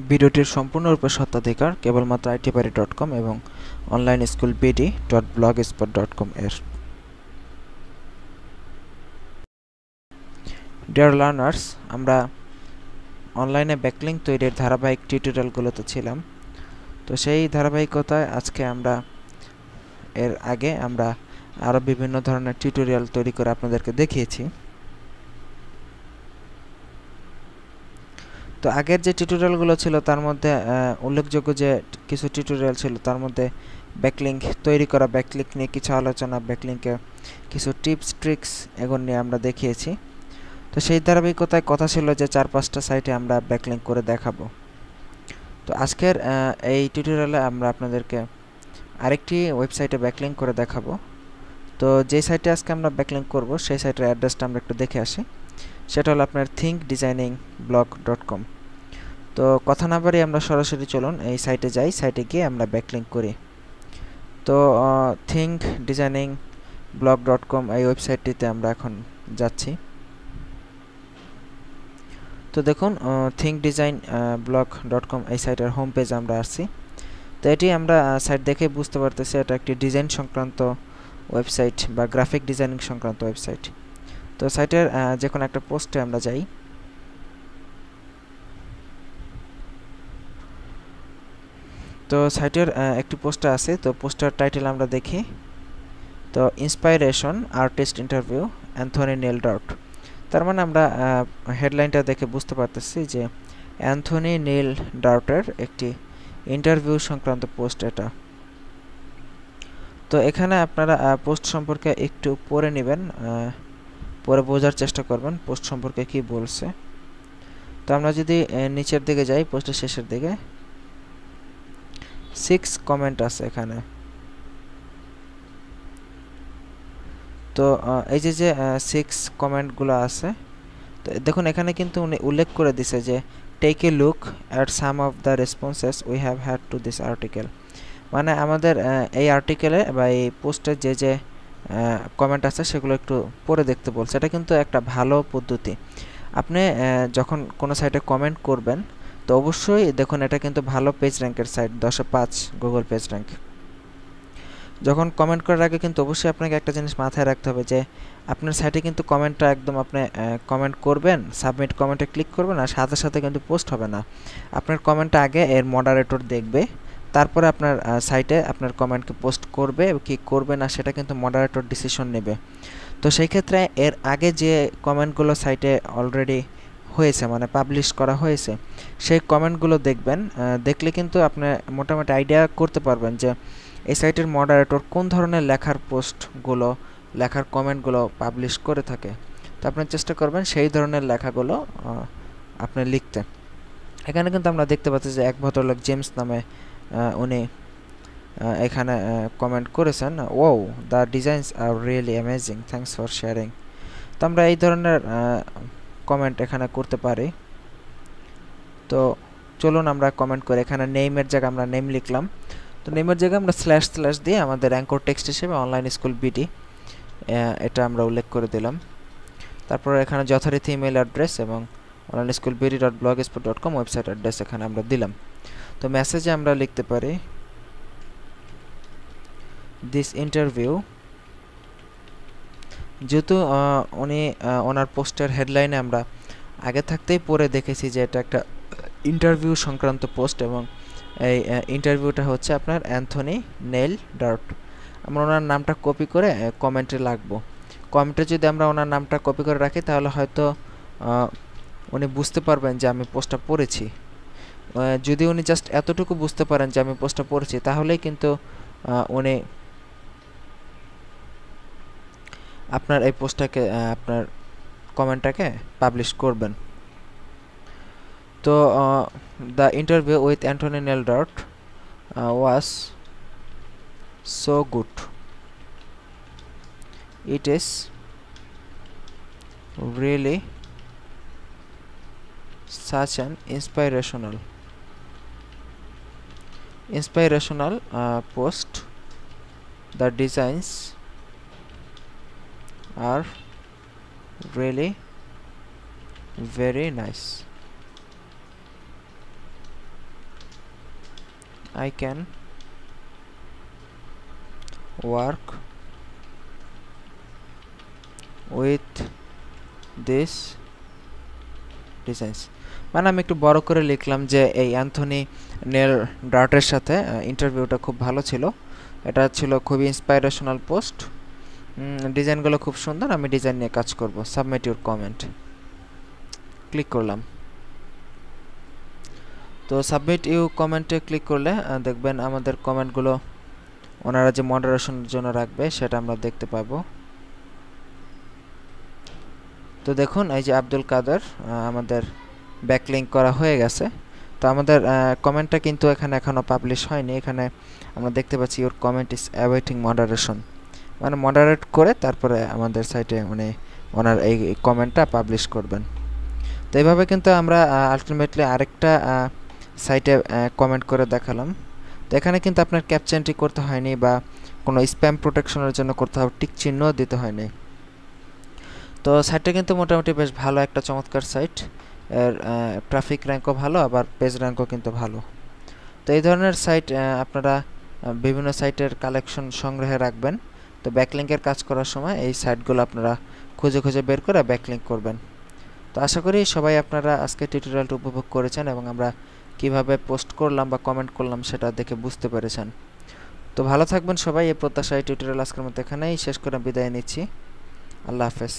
ভিডিওটির সম্পূর্ণরূপে স্বত্বাধিকার কেবলমাত্র itpari.com এবং অনলাইন স্কুল bd.blogspot.com এর। ডিয়ার লার্নার্স, আমরা অনলাইনে ব্যাকলিঙ্ক তৈরির ধারাবাহিক টিউটোরিয়ালগুলোতে ছিলাম। তো সেই ধারাবাহিকতায় আজকে এর আগে আমরা আরও বিভিন্ন ধরনের টিউটোরিয়াল তৈরি করে আপনাদেরকে দেখিয়েছি। তো আগের যে টিউটোরিয়ালগুলো ছিল তার মধ্যে উল্লেখযোগ্য যে কিছু টিউটোরিয়াল ছিল তার মধ্যে ব্যাকলিঙ্ক তৈরি করা, ব্যাকলিঙ্ক নিয়ে কিছু আলোচনা, ব্যাকলিঙ্কের কিছু টিপস ট্রিক্স এগুলো নিয়ে আমরা দেখিয়েছি। তো সেই ধারাবাহিকতায় কথা ছিল যে 4-5টা সাইটে আমরা ব্যাকলিঙ্ক করে দেখাবো। তো আজকের এই টিউটোরিয়ালে আমরা আপনাদেরকে আরেকটি ওয়েবসাইটে ব্যাকলিঙ্ক করে দেখাবো। তো যে সাইটে আজকে আমরা ব্যাকলিঙ্ক করব সেই সাইটের অ্যাড্রেসটা আমরা একটু দেখে আসি। সেটা হলো আপনার thinkdesigningblog.com। তো কথা না বাড়িয়ে আমরা সরাসরি চলুন এই সাইটে যাই, সাইটে গিয়ে আমরা ব্যাকলিঙ্ক করি। তো thinkdesigningblog.com এই ওয়েবসাইটটিতে আমরা এখন যাচ্ছি। তো দেখুন thinkdesignblog.com এই সাইটের হোম পেজ আমরা আসছি। তো এটি আমরা সাইট দেখে বুঝতে পারতেছি এটা একটি ডিজাইন সংক্রান্ত ওয়েবসাইট বা গ্রাফিক ডিজাইনিং সংক্রান্ত ওয়েবসাইট। তো সাইটের যে কোনো একটা পোস্টে আমরা যাই। তো সাইটের একটি পোস্টার আছে, তো পোস্টার টাইটেল আমরা দেখি। তো inspiration artist interview Anthony nail doubt. তার মানে আমরা হেডলাইনটা দেখে বুঝতে পারতেছি যে অ্যান্থনি নেল ডাউটের একটি ইন্টারভিউ সংক্রান্ত পোস্ট এটা। তো এখানে আপনারা পোস্ট সম্পর্কে একটু পড়ে নেবেন, পরে বোঝার চেষ্টা করবেন পোস্ট সম্পর্কে কি বলছে। তো আমরা যদি নিচের দিকে যাই, পোস্টের শেষের দিকে 6 কমেন্ট আছে এখানে। তো এই যে 6 কমেন্টগুলো আছে, তো দেখুন এখানে কিন্তু উনি উল্লেখ করে দিছে যে take a look at some of the responses we have had to this article. মানে আমাদের এই আর্টিকেলে বা এই পোস্টের যে কমেন্ট আছে সেগুলো একটু পড়ে দেখতে বলছে। এটা কিন্তু একটা ভালো পদ্ধতি। আপনি যখন কোনো সাইটে কমেন্ট করবেন তো অবশ্যই দেখুন এটা কিন্তু ভালো পেজ র্যাঙ্কের সাইট, 10-এ 5 গুগল পেজ র্যাঙ্ক। যখন কমেন্ট করার আগে কিন্তু অবশ্যই আপনাকে একটা জিনিস মাথায় রাখতে হবে যে আপনার সাইটে কিন্তু কমেন্টটা একদম আপনি কমেন্ট করবেন, সাবমিট কমেন্টে ক্লিক করবেন আর সাথে সাথে কিন্তু পোস্ট হবে না। আপনার কমেন্টটা আগে এর মডারেটর দেখবে, তারপরে আপনার সাইটে আপনার কমেন্টকে পোস্ট করবে কি করবে না সেটা কিন্তু মডারেটর ডিসিশন নেবে। তো সেই ক্ষেত্রে এর আগে যে কমেন্টগুলো সাইটে অলরেডি হয়েছে মানে পাবলিশ করা হয়েছে সেই কমেন্টগুলো দেখবেন। দেখলে কিন্তু আপনি মোটামুটি আইডিয়া করতে পারবেন যে এই সাইটের মডারেটর কোন ধরনের লেখার কমেন্টগুলো পাবলিশ করে থাকে। তো আপনি চেষ্টা করবেন সেই ধরনের লেখাগুলো আপনি লিখতে। এখানে কিন্তু আমরা দেখতে পাচ্ছি যে এক ভদ্রলোক জেমস নামে উনি এখানে কমেন্ট করেছেন, wow the designs are really amazing, thanks for sharing. তো আমরা এই ধরনের কমেন্ট এখানে করতে পারি। তো চলুন আমরা কমেন্ট করে এখানে নেইমের জায়গায় আমরা নেম লিখলাম। তো নেমের জায়গায় আমরা স্ল্যাশ দিয়ে আমাদের অ্যাঙ্কর টেক্সট হিসেবে অনলাইন স্কুল বিডি এটা আমরা উল্লেখ করে দিলাম। তারপর এখানে যথারীতি ইমেল অ্যাড্রেস এবং online school bd.blogspot.com website address এখানে আমরা দিলাম। তো মেসেজে আমরা লিখতে পারি দিস ইন্টারভিউ। যেহেতু উনি ওনার পোস্টের হেডলাইনে আমরা আগে থাকতেই পড়ে দেখেছি যে এটা একটা ইন্টারভিউ সংক্রান্ত পোস্ট এবং এই ইন্টারভিউটা হচ্ছে আপনার অ্যান্থনি নেল ডাউট। আমরা ওনার নামটা কপি করে কমেন্টে রাখবো। কমেন্টে যদি আমরা ওনার নামটা কপি করে রাখি তাহলে হয়তো উনি বুঝতে পারবেন যে আমি পোস্টটা পড়েছি। যদি উনি জাস্ট এতটুকু বুঝতে পারেন যে আমি পোস্টটা পড়েছি তাহলেই কিন্তু উনি আপনার এই পোস্টটাকে আপনার কমেন্টটাকে পাবলিশ করবেন। তো the interview with Anthony nail doubt was so good. It is really such an inspirational post. The designs are really very nice. I can work with this designs। মানে আমি একটু বড় করে লিখলাম যে এই অ্যান্থনি নেল ডার্টের সাথে ইন্টারভিউটা খুব ভালো ছিল, এটা ছিল খুবই ইন্সপাইরেশনাল পোস্ট, ডিজাইনগুলো খুব সুন্দর, আমি ডিজাইন নিয়ে কাজ করব, সাবমিট ইউর কমেন্ট ক্লিক করলাম। তো সাবমিট ইউ কমেন্টে ক্লিক করলে দেখবেন আমাদের কমেন্টগুলো ওনারা যে মডারেশনের জন্য রাখবে সেটা আমরা দেখতে পাবো। তো দেখুন এই যে আব্দুল কাদের আমাদের ব্যাকলিঙ্ক করা হয়ে গেছে। তো আমাদের কমেন্টটা কিন্তু এখানে এখনও পাবলিশ হয়নি, এখানে আমরা দেখতে পাচ্ছি your comment is awaiting moderation, মানে মডারেট করে তারপরে আমাদের সাইটে মানে ওনার এই কমেন্টটা পাবলিশ করবেন। তো এইভাবে কিন্তু আমরা আলটিমেটলি আরেকটা সাইটে কমেন্ট করে দেখালাম। তো এখানে কিন্তু আপনার ক্যাপচা এন্ট্রি করতে হয়নি বা কোনো স্প্যাম প্রোটেকশনের জন্য করতে হবে, টিক চিহ্ন দিতে হয়নি। তো সাইটটা কিন্তু মোটামুটি বেশ ভালো একটা চমৎকার সাইট, এর ট্রাফিক র্যাঙ্কও ভালো, আবার পেজ র্যাঙ্কও কিন্তু ভালো। তো এই ধরনের সাইট আপনারা বিভিন্ন সাইটের কালেকশন সংগ্রহে রাখবেন। তো ব্যাকলিঙ্কের কাজ করার সময় এই সাইটগুলো আপনারা খুঁজে খুঁজে বের করে ব্যাকলিঙ্ক করবেন। তো আশা করি সবাই আপনারা আজকে টিউটোরিয়ালটা উপভোগ করেছেন এবং আমরা কিভাবে পোস্ট করলাম বা কমেন্ট করলাম সেটা দেখে বুঝতে পেরেছেন। তো ভালো থাকবেন সবাই, এই প্রত্যাশায় টিউটোরিয়াল আজকের মতো এখানেই শেষ করে বিদায় নিচ্ছি। আল্লাহ হাফেজ।